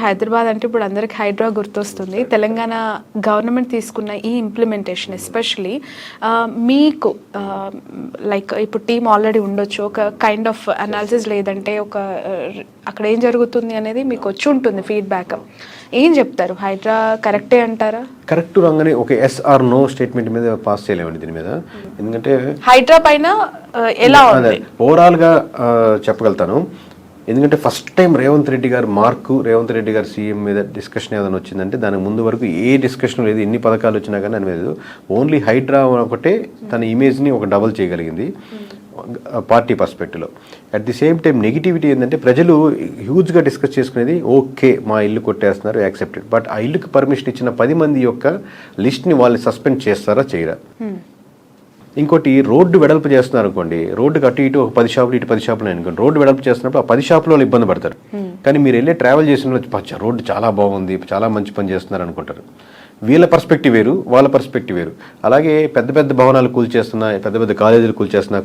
హైదరాబాద్ అంటే ఇప్పుడు అందరికి హైడ్రా గుర్తొస్తుంది. తెలంగాణ గవర్నమెంట్ తీసుకున్న ఈ ఇంప్లిమెంటేషన్ ఎస్పెషలీ మీకు లైక్ ఇప్పుడు టీమ్ ఆల్రెడీ ఉండొచ్చు, ఒక కైండ్ ఆఫ్ అనాలిసిస్ లేదంటే ఒక అక్కడ ఏం జరుగుతుంది అనేది మీకు వచ్చి ఉంటుంది ఫీడ్బ్యాక్. ఏం చెప్తారు? హైడ్రా కరెక్టే అంటారా? కరెక్ట్ రాగానే ఒక ఎస్ ఆర్ నో స్టేట్మెంట్ మీద పాస్ చేయలేమండి దీని మీద. ఎందుకంటే హైడ్రా పైన ఎలా ఉంది ఓవరాల్గా చెప్పగలుగుతాను. ఎందుకంటే ఫస్ట్ టైం రేవంత్ రెడ్డి గారు సీఎం మీద డిస్కషన్ ఏదైనా వచ్చిందంటే దానికి ముందు వరకు ఏ డిస్కషన్ లేదు, ఎన్ని పథకాలు వచ్చినా కానీ అని లేదు. ఓన్లీ హైడ్రా ఒకటే తన ఇమేజ్ని ఒక డబుల్ చేయగలిగింది పార్టీ పర్స్పెక్టివ్లో. At the same time negativity ఏంటంటే ప్రజలు హ్యూజ్గా డిస్కస్ చేసుకునేది ఓకే మా ఇల్లు కొట్టేస్తున్నారు యాక్సెప్టెడ్, బట్ ఆ ఇల్లుకి పర్మిషన్ ఇచ్చిన 10 మంది యొక్క లిస్ట్ని వాళ్ళు సస్పెండ్ చేస్తారా చేయరా. ఇంకోటి రోడ్డు వెడల్పు చేస్తున్నారు అనుకోండి, రోడ్డుకి అటు ఇటు ఒక 10 షాపులు ఇటు 10 షాపులు అనుకోండి, రోడ్డు వెడల్పు చేస్తున్నప్పుడు ఆ 10 షాపుల వాళ్ళు ఇబ్బంది పడతారు. కానీ మీరు వెళ్ళే ట్రావెల్ చేసిన రోడ్డు చాలా బాగుంది, చాలా మంచి పని చేస్తున్నారు అనుకుంటారు. వీళ్ళ పర్స్పెక్టివ్ వేరు, వాళ్ళ పర్స్పెక్టివ్ వేరు. అలాగే పెద్ద పెద్ద భవనాలు కూల్చేస్తున్నా, పెద్ద పెద్ద కాలేజీలు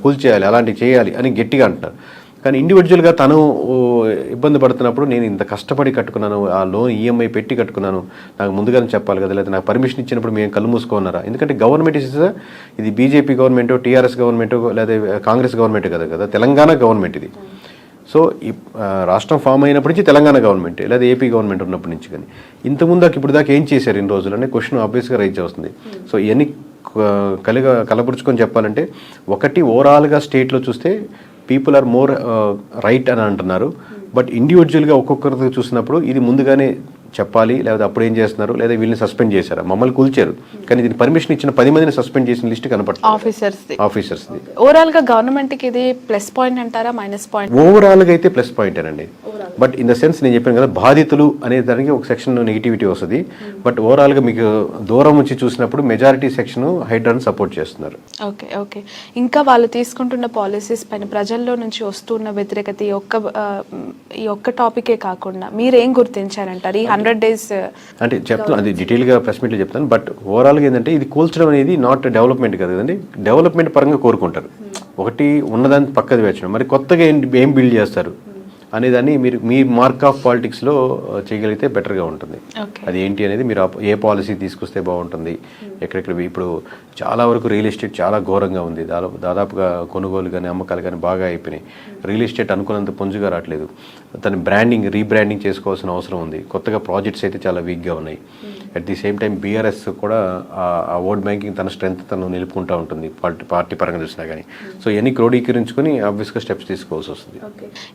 కూల్చేయాలి, అలాంటివి చేయాలి అని గట్టిగా అంటారు. కానీ ఇండివిజువల్గా తను ఇబ్బంది పడుతున్నప్పుడు నేను ఇంత కష్టపడి కట్టుకున్నాను, ఆ లోన్ ఈఎంఐ పెట్టి కట్టుకున్నాను, నాకు ముందుగానే చెప్పాలి కదా, లేదా నాకు పర్మిషన్ ఇచ్చినప్పుడు మేము కళ్ళు మూసుకున్నారా. ఎందుకంటే గవర్నమెంట్ ఇది బీజేపీ గవర్నమెంటో టీఆర్ఎస్ గవర్నమెంటో లేదా కాంగ్రెస్ గవర్నమెంట్ కదా, తెలంగాణ గవర్నమెంట్ ఇది. సో ఈ రాష్ట్రం ఫామ్ అయినప్పటి నుంచి తెలంగాణ గవర్నమెంట్ లేదా ఏపీ గవర్నమెంట్ ఉన్నప్పటి నుంచి. కానీ ఇంతకుముందు ఇప్పుడు దాకా ఏం చేశారు ఇన్ని రోజులు అనే క్వశ్చన్ ఆబ్వియస్గా రైజ్ అవుతుంది. సో ఇవన్నీ కలబురుచుకొని చెప్పాలంటే, ఒకటి ఓవరాల్గా స్టేట్లో చూస్తే పీపుల్ ఆర్ మోర్ రైట్ అని అంటున్నారు. బట్ ఇండివిజువల్గా ఒక్కొక్కరితో చూసినప్పుడు ఇది ముందుగానే చెప్పాలి, లేదా అప్పుడు ఏం చేస్తున్నారు, లేదా వీళ్ళని సస్పెండ్ చేశారు, మమ్మల్ని కూల్చారు కానీ దీన్ని పర్మిషన్ ఇచ్చిన 10 మందిని సస్పెండ్ చేసిన లిస్ట్ కనపడుతుంది ఆఫీసర్స్. ఓవరాల్ గా గవర్నమెంట్ కి ఇది ప్లస్ పాయింట్ అంటారా మైనస్ పాయింట్? ఓవరాల్ గా అయితే ప్లస్ పాయింట్ అండి. బట్ ఇన్ ద సెన్స్ నేను చెప్పాను కదా, బాధితులు అనే దానికి ఒక సెక్షన్ నెగిటివిటీ వస్తుంది. బట్ ఓవరాల్ గా మీకు దూరం నుంచి చూసినప్పుడు మెజారిటీ సెక్షన్ హైడ్రాని సపోర్ట్ చేస్తున్నారు. ఓకే. ఇంకా వాళ్ళు తీసుకుంటున్న పాలసీస్ పైన ప్రజల్లో నుంచి వస్తున్న వ్యతిరేకత ఈ ఒక్క టాపికే కాకుండా మీరేం గుర్తించారంటారు ఈ 100 days? అంటే చెప్తాను, అది డీటెయిల్గా ప్రెస్ మీట్లో చెప్తాను. బట్ ఓవరాల్గా ఏంటంటే ఇది కూల్చడం అనేది నాట్ డెవలప్మెంట్ కదండి. డెవలప్మెంట్ పరంగా కోరుకుంటారు, ఒకటి ఉన్నదాన్ని పక్కది వేర్చడం, మరి కొత్తగా ఏం బిల్డ్ చేస్తారు అనేదాన్ని మీరు మీ మార్క్ ఆఫ్ పాలిటిక్స్లో చేయగలిగితే బెటర్గా ఉంటుంది. అది ఏంటి అనేది మీరు ఏ పాలసీ తీసుకొస్తే బాగుంటుంది, ఎక్కడెక్కడ. ఇప్పుడు చాలా వరకు రియల్ ఎస్టేట్ చాలా ఘోరంగా ఉంది, దాదాపుగా కొనుగోలు కానీ అమ్మకాలు కానీ బాగా అయిపోయినాయి. రియల్ ఎస్టేట్ అనుకున్నంత పుంజుగా రావట్లేదు. తన రీబ్రాండింగ్ చేసుకోవాల్సిన అవసరం ఉంది. కొత్తగా ప్రాజెక్ట్స్ అయితే చాలా వీక్గా ఉన్నాయి. At the same time BRS కూడా ఆ ఓట్ బ్యాంకింగ్ తన స్ట్రెంత్ తను నిలుపుకుంటూ ఉంటుంది పార్టీ పరంగా చూసినా కానీ. సో ఇవన్నీ క్రోడీకరించుకొని ఆబ్వియస్గా స్టెప్స్ తీసుకోవాల్సి వస్తుంది.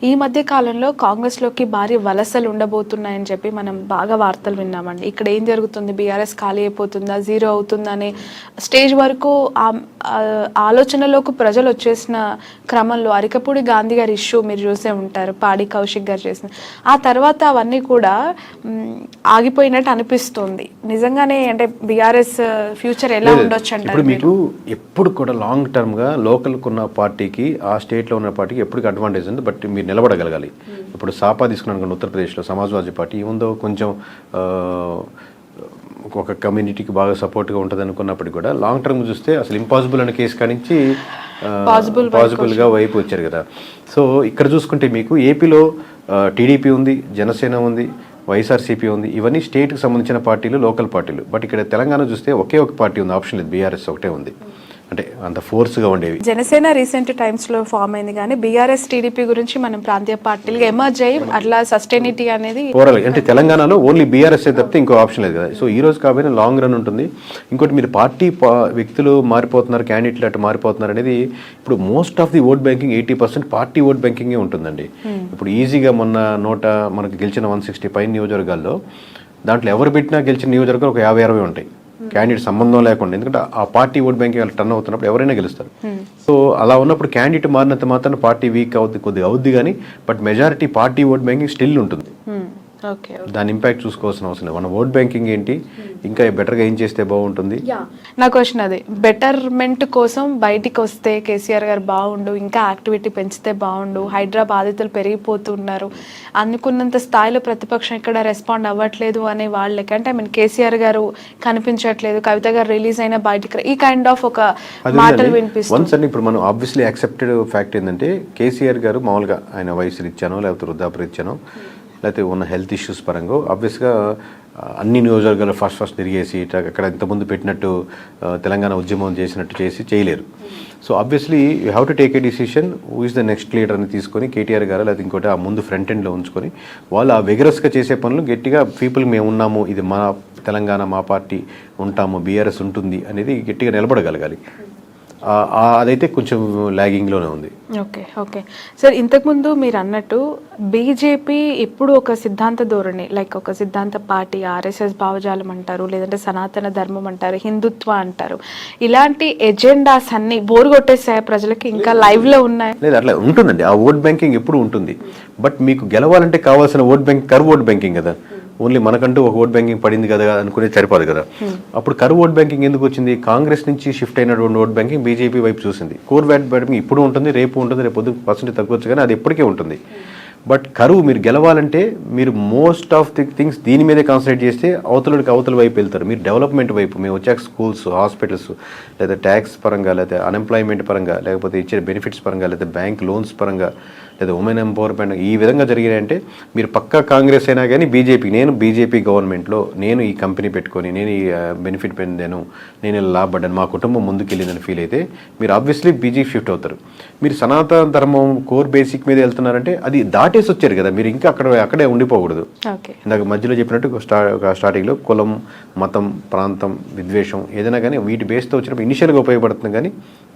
ఈ మధ్య కాలంలో కాంగ్రెస్ లోకి భారీ వలసలు ఉండబోతున్నాయని చెప్పి మనం బాగా వార్తలు విన్నామండి. ఇక్కడ ఏం జరుగుతుంది, బీఆర్ఎస్ ఖాళీ అయిపోతుందా, జీరో అవుతుందా అనే స్టేజ్ వరకు ఆలోచనలోకి ప్రజలు వచ్చేసిన క్రమంలో అరికపూడి గాంధీ గారి ఇష్యూ మీరు చూసే ఉంటారు, పాడి కౌశిక్ గారు చేసిన ఆ తర్వాత అవన్నీ కూడా ఆగిపోయినట్టు అనిపిస్తుంది. నిజంగానే అంటే బీఆర్ఎస్ ఫ్యూచర్ ఎలా ఉండొచ్చు అంటారు? ఇప్పుడు మీకు ఎప్పుడు కూడా లాంగ్ టర్మ్ గా లోకల్ ఉన్న పార్టీకి ఆ స్టేట్ లో ఉన్న పార్టీకి ఎప్పటికీ అడ్వాంటేజ్ ఉంది. బట్ మీరు నిలబడగలగాలి. ఇప్పుడు సాపా తీసుకున్నాను ఉత్తరప్రదేశ్లో సమాజ్వాదీ పార్టీ ఉందో కొంచెం ఒక కమ్యూనిటీకి బాగా సపోర్ట్గా ఉంటుంది అనుకున్నప్పటికీ కూడా లాంగ్ టర్మ్ చూస్తే అసలు ఇంపాసిబుల్ అనే కేసు కానించి పాసిబుల్గా వైపు వచ్చారు కదా. సో ఇక్కడ చూసుకుంటే మీకు ఏపీలో టీడీపీ ఉంది, జనసేన ఉంది, వైఎస్ఆర్సీపీ ఉంది. ఇవన్నీ స్టేట్కి సంబంధించిన పార్టీలు, లోకల్ పార్టీలు. బట్ ఇక్కడ తెలంగాణ చూస్తే ఒకే ఒక పార్టీ ఉంది, ఆప్షన్ లేదు, బీఆర్ఎస్ ఒకటే ఉంది. అంటే అంత ఫోర్స్గా ఉండేవి. జనసేన రీసెంట్ టైమ్స్లో ఫామ్ అయింది కానీ బీఆర్ఎస్ టీడీపీ గురించి మనం ప్రాంతీయ పార్టీలుగా ఎమర్జ్ అయ్యి అట్లా సస్టైనిటీ అనేది ఓవరాల్ అంటే తెలంగాణలో ఓన్లీ బీఆర్ఎస్ తప్పితే ఇంకో ఆప్షన్ లేదు కదా. సో ఈ రోజు కాబట్టి లాంగ్ రన్ ఉంటుంది. ఇంకోటి మీరు పార్టీ వ్యక్తులు మారిపోతున్నారు, క్యాండిడేట్లు అటు మారిపోతున్నారు అనేది. ఇప్పుడు most of the vote banking 80% party vote బ్యాంకింగే ఉంటుందండి. ఇప్పుడు ఈజీగా మనకు గెలిచిన 160 పైన నియోజకవర్గాల్లో దాంట్లో ఎవరు పెట్టినా గెలిచిన నియోజకవర్గాలు ఒక 50-60 ఉంటాయి, క్యాండిడేట్ సంబంధం లేకుండా. ఎందుకంటే ఆ పార్టీ ఓట్ బ్యాంకింగ్ టర్న్ అవుతున్నప్పుడు ఎవరైనా గెలుస్తారు. సో అలా ఉన్నప్పుడు క్యాండిడేట్ మారినంత మాత్రం పార్టీ వీక్ అవుద్ది, కొద్దిగా అవుద్ది కానీ but majority party vote banking still ఉంటుంది. దాని ఇంపాక్ట్ చూసుకోవాల్సిన అవసరం లేదు. మన ఓట్ బ్యాంకింగ్ ఏంటి, ఇంకా బెటర్గా ఏం చేస్తే బాగుంటుంది. నా క్వశ్చన్ అదే, బెటర్మెంట్ కోసం బయటికి వస్తే కేసీఆర్ గారు బాగుండు, ఇంకా యాక్టివిటీ పెంచితే బాగుండు, హైడ్రా బాధితులు పెరిగిపోతున్నారు, అనుకున్నంత స్థాయిలో ప్రతిపక్షం ఇక్కడ రెస్పాండ్ అవ్వట్లేదు అనే వాళ్ళకి, అంటే కేసీఆర్ గారు కనిపించట్లేదు, కవిత గారు రిలీజ్ అయిన బయటికి, ఈ కైండ్ ఆఫ్ ఒక మాటలు వినిపిస్తుంది. ఇప్పుడు మనం ఆబ్వియస్లీ యాక్సెప్టెడ్ ఫ్యాక్ట్ ఏంటంటే కేసీఆర్ గారు మామూలుగా ఆయన వయసు రీత్యానో లేకపోతే వృద్ధాప్య రీత్యానో లేకపోతే ఉన్న హెల్త్ ఇష్యూస్ పరంగా ఆబ్వియస్గా అన్ని నియోజకవర్గాలు ఫస్ట్ తిరిగేసి అక్కడ ఇంతకుముందు పెట్టినట్టు తెలంగాణ ఉద్యమం చేసినట్టు చేయలేరు. So obviously you have to take a decision who is the next leader అని తీసుకొని కేటీఆర్ గారు లేదా ఇంకోటి ఆ ముందు ఫ్రంట్ ఎండ్లో ఉంచుకొని వాళ్ళు ఆ వెగరస్గా చేసే పనులు గట్టిగా పీపుల్ మేము ఉన్నాము, ఇది మా తెలంగాణ, మా పార్టీ ఉంటాము, బీఆర్ఎస్ ఉంటుంది అనేది గట్టిగా నిలబడగలగాలి. అదైతే కొంచెం ల్యాగింగ్లోనే ఉంది. ఓకే ఓకే సార్, ఇంతకుముందు మీరు అన్నట్టు బీజేపీ ఇప్పుడు ఒక సిద్ధాంత ధోరణి, లైక్ ఒక సిద్ధాంత పార్టీ, ఆర్ఎస్ఎస్ భావజాలం అంటారు, లేదంటే సనాతన ధర్మం అంటారు, హిందుత్వ అంటారు, ఇలాంటి ఎజెండాస్ అన్ని బోర్ కొట్టేసాయి ప్రజలకి, ఇంకా లైవ్లో ఉన్నాయి? లేదు, అట్లా ఉంటుందండి. ఆ ఓట్ బ్యాంకింగ్ ఎప్పుడు ఉంటుంది. బట్ మీకు గెలవాలంటే కావాల్సిన vote bank curve vote banking కదా. ఓన్లీ మనకంటూ ఒక ఓట్ బ్యాంకింగ్ పడింది కదా అనుకునే సరిపోదు కదా. అప్పుడు కరువు ఓట్ బ్యాంకింగ్ ఎందుకు వచ్చింది? కాంగ్రెస్ నుంచి షిఫ్ట్ అయినటువంటి ఓట్ బ్యాంకింగ్ బీజేపీ వైపు చూసింది. కోర్ ఓట్ బ్యాంకింగ్ ఇప్పుడు ఉంటుంది, రేపు ఉంటుంది, రేపు పొద్దు పర్సెంట్ తగ్గొచ్చు, కానీ అది ఎప్పటికే ఉంటుంది. బట్ కరువు మీరు గెలవాలంటే మీరు మోస్ట్ ఆఫ్ ది థింగ్స్ దీని మీదే కాన్సన్ట్రేట్ చేస్తే అవతల వైపు వెళ్తారు. మీరు డెవలప్మెంట్ వైపు, మేము వచ్చాక స్కూల్స్, హాస్పిటల్స్, లేదా ట్యాక్స్ పరంగా, లేదా అన్ఎంప్లాయ్మెంట్ పరంగా, లేకపోతే ఇచ్చే బెనిఫిట్స్ పరంగా, లేదా బ్యాంక్ లోన్స్ పరంగా, లేదా ఉమెన్ ఎంపవర్మెంట్, ఈ విధంగా జరిగాయంటే మీరు పక్కా కాంగ్రెస్ అయినా కానీ నేను బీజేపీ గవర్నమెంట్లో నేను ఈ కంపెనీ పెట్టుకొని నేను ఈ బెనిఫిట్ పొందాను, నేను ఇలా లాభపడ్డాను, మా కుటుంబం ముందుకెళ్ళిందని ఫీల్ అయితే మీరు ఆబ్వియస్లీ బీజేపీ షిఫ్ట్ అవుతారు. మీరు సనాతన ధర్మం కోర్ బేసిక్ మీద వెళ్తున్నారంటే అది దాటేసి వచ్చారు కదా, మీరు ఇంకా అక్కడే ఉండిపోకూడదు. ఇందాక మధ్యలో చెప్పినట్టు స్టార్టింగ్లో కులం, మతం, ప్రాంతం, విద్వేషం ఏదైనా కానీ వీటి బేస్తో వచ్చినప్పుడు ఇనిషియల్గా ఉపయోగపడుతుంది, కానీ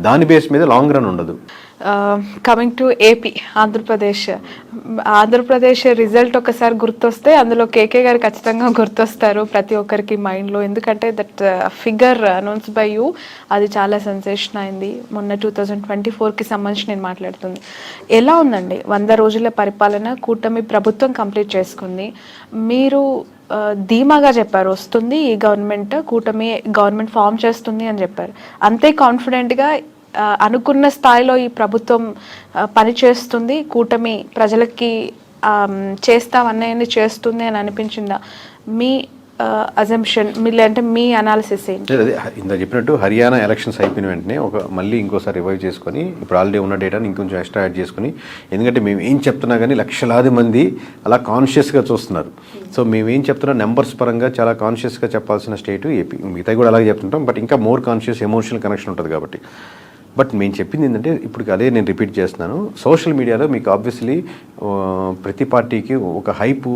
దాని బేస్ మీద లాంగ్ రన్ ఉండదు. Coming to AP, Andhra Pradesh result ఒకసారి గుర్తొస్తే అందులో కేకే గారు ఖచ్చితంగా గుర్తొస్తారు ప్రతి ఒక్కరికి మైండ్లో. ఎందుకంటే that figure announce by you, అది చాలా సెన్సేషన్ అయింది. మొన్న 2024కి సంబంధించి నేను మాట్లాడుతుంది. ఎలా ఉందండి 100 రోజుల పరిపాలన? కూటమి ప్రభుత్వం కంప్లీట్ చేసుకుంది. మీరు ధీమాగా చెప్పారు వస్తుంది ఈ గవర్నమెంట్, కూటమి గవర్నమెంట్ ఫామ్ చేస్తుంది అని చెప్పారు. అంతే కాన్ఫిడెంట్గా అనుకున్న స్థాయిలో ఈ ప్రభుత్వం పనిచేస్తుంది, కూటమి ప్రజలకి చేస్తామన్నది చేస్తుంది అని అనిపించిందా? మీ అజంప్షన్, అంటే మీ అనాలిసిస్ ఏంటి? అదే ఇంత చెప్పినట్టు హర్యానా ఎలక్షన్స్ అయిపోయిన వెంటనే మళ్ళీ ఇంకోసారి రివైవ్ చేసుకొని ఇప్పుడు ఆల్రెడీ ఉన్న డేటాని ఇంకొంచెం ఎక్స్ట్రా యాడ్ చేసుకుని, ఎందుకంటే మేము ఏం చెప్తున్నా కానీ లక్షలాది మంది అలా కాన్షియస్గా చూస్తున్నారు. సో మేము ఏం చెప్తున్నా నెంబర్స్ పరంగా చాలా కాన్షియస్గా చెప్పాల్సిన స్టేట్ ఏపీ. మిగతా కూడా అలాగే చెప్తుంటాం, బట్ ఇంకా మోర్ కాన్షియస్ ఎమోషనల్ కనెక్షన్ ఉంటుంది కాబట్టి. బట్ మేము చెప్పింది ఏంటంటే ఇప్పుడు అదే నేను రిపీట్ చేస్తున్నాను, సోషల్ మీడియాలో మీకు ఆబ్వియస్లీ ప్రతి పార్టీకి ఒక హైప్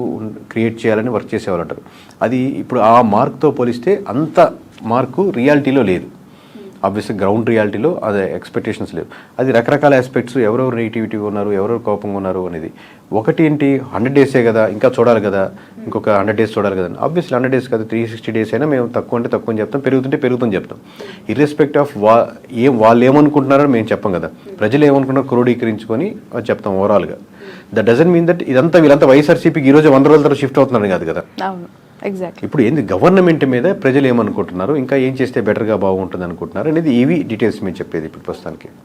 క్రియేట్ చేయాలని వర్క్ చేసేవాళ్ళు అంటారు. అది ఇప్పుడు ఆ మార్క్తో పోలిస్తే అంత మార్కు రియాలిటీలో లేదు. ఆబ్వియస్లీ గ్రౌండ్ రియాలిటీలో అదే ఎక్స్పెక్టేషన్స్ లేవు. అది రకరకాల ఆస్పెక్ట్స్, ఎవరెవరు నెగిటివిటీగా ఉన్నారు, ఎవరెవరు కోపంగా ఉన్నారు అనేది. ఒకటి ఏంటి, 100 డేసే కదా, ఇంకా చూడాలి కదా, ఇంకొక 100 డేస్ చూడాలి కదా. ఆబ్వియస్లీ 100 డేస్ కదా, 360 డేస్ అయినా మేము తక్కువ అంటే తక్కువ అని చెప్తాం, పెరుగుతుంటే పెరుగుతుందని చెప్తాం. ఇర్రెస్పెక్ట్ ఆఫ్ వాళ్ళు ఏమనుకుంటున్నారో మేము చెప్పం కదా, ప్రజలు ఏమనుకుంటున్నారో క్రోడీకరించుకొని చెప్తాం ఓవరాల్గా. దట్ డజంట్ మీన్ దట్ వీళ్ళంతా వైఎస్ఆర్సీపీకి ఈరోజు 100 రోజుల తర్వాత షిఫ్ట్ అవుతున్నారని కాదు కదా. ఇప్పుడు ఏంది గవర్నమెంట్ మీద ప్రజలు ఏమనుకుంటున్నారు, ఇంకా ఏం చేస్తే బెటర్గా బాగుంటుంది అనుకుంటున్నారు అనేది ఇవి డీటెయిల్స్ మేము చెప్పేది ఇప్పుడు ప్రస్తుతానికి.